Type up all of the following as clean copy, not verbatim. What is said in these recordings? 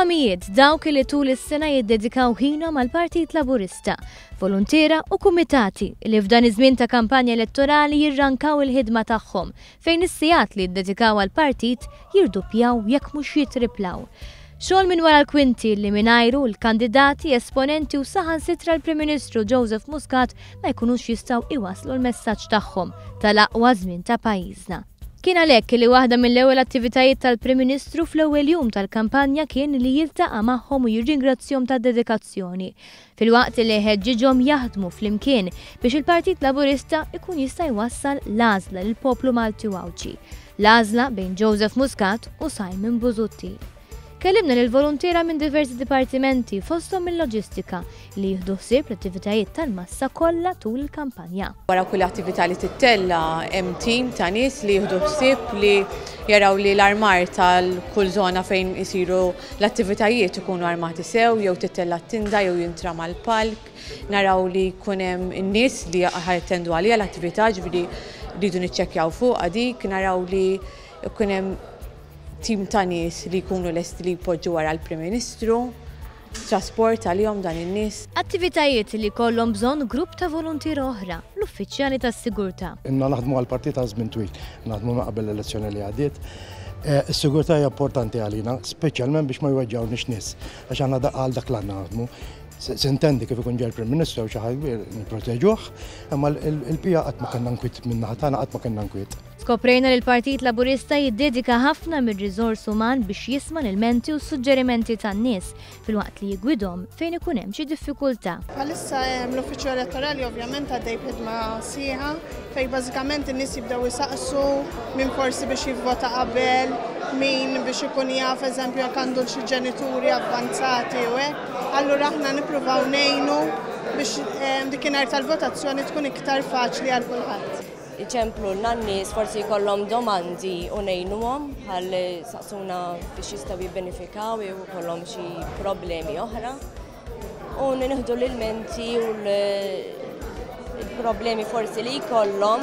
Huma mijiet dawk li tul is-sena jiddedikaw ħinhom mal-Partit Laburista, volontira u kumitati li f'dan iż-żmien ta' kampanja elettorali jirrankaw il-ħidma tagħhom fejn is-sigħat li jiddedikaw għall-partit jirdupjaw jekk mhux jitriplaw. Xogħol minn wara l-kwinti li mingħajru l-kandidati, esponenti u saħansitra l-Prim Ministru Joseph Muscat ma jkunux jistgħu iwasslu l-messaġġ tagħhom tal-aqwa żmien ta' pajjiżna. Kien għalhekk li waħda mill-ewwel attivitajiet tal-Prim Ministru fl-ewwel jum tal-kampanja kien li jiltaqa' magħhom u jirringrazzjahom tad-dedikazzjoni. Filwaqt li ħeġġiġhom jaħdmu flimkien biex il-Partit Laburista ikun jista' jwassal l-għażla lill-poplu Malti u Awċi. L-għażla bejn Joseph Muscat u Simon Busuttil. Kellimna lill-volontira minn diversi dipartimenti fosthom il-loġistika li jieħdu ħsieb l-attivitajiet tal-massa kollha tul il-kampanja. Wara kull attività li tittella hemm tim ta' nies li jieħdu ħsieb li jaraw li l-armar tal-kull żona fejn isiru l-attivitajiet ikunu armati sew jew tittella t-tinda jew jintra mal-palk, naraw li jkun hemm in-nies li ħajtendu għaliha l-attività ġifieri rridu niċċekkjaw fuqha dik, naraw li jkun hemm tim ta' nies li jkunu lesti li jpoġġu wara l-Prim Ministru, trasport għalihom dan in-nies. Attivitajiet li jkollhom bżonn grupp ta' volontieri oħra, l-uffiċjali tas-sigurtà. Inna naħdmu għall-partit għal żmien twil, naħdmu qabel l-elezzjoni li għaddiet. Is-sigurtà hija importanti għalina, speċjalment biex ma jweġġawnix nies, għax aħna għal dak l-għandna naħdmu. Sintendi kif ikun ġej il-Prim Ministru xi ħaġa kbir nipproteġuh, imma l-pija qatt ma kellna nkwiet minn naħa tagħna qatt ma kellna nkwiet. Skoprejna li l-Partit Laburista jiddedika ħafna mir-riżors uman biex jisma' l-menti u suġġerimenti tan-nies filwaqt li jigwidhom fejn ikun hemm xi diffikultà. Bħalissa l-uffiċċju elettorali ovvjament għaddej b'ħidma sieħa fejn bażikament in-nies jibdew isaqsu min forsi biex jivvota qabel, min biex ikun jaf eżempju jekk għandu xi ġenituri avvanzati u hekk. Allura aħna nippruvaw ngħinu biex dikinhar tal-votazzjoni tkun iktar faċli għal kulħadd. Iċemplu n-nies forsi jkollhom domandi u ngħinuhom ħalli saqsuna biex jistgħu jibbenefikaw jew ikollhom xi problemi oħra. U nieħdu l-ilmenti u l-problemi forsi li jkollhom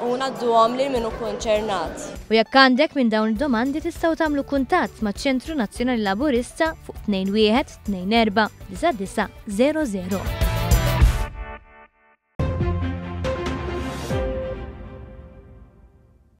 u ngħadduhom lil min hu konċernat. U jekk għandek minn dawn id-domandi tistgħu tagħmlu kuntatt maċ-Ċentru Nazzjonali Laburista fuq 21 24 99 00.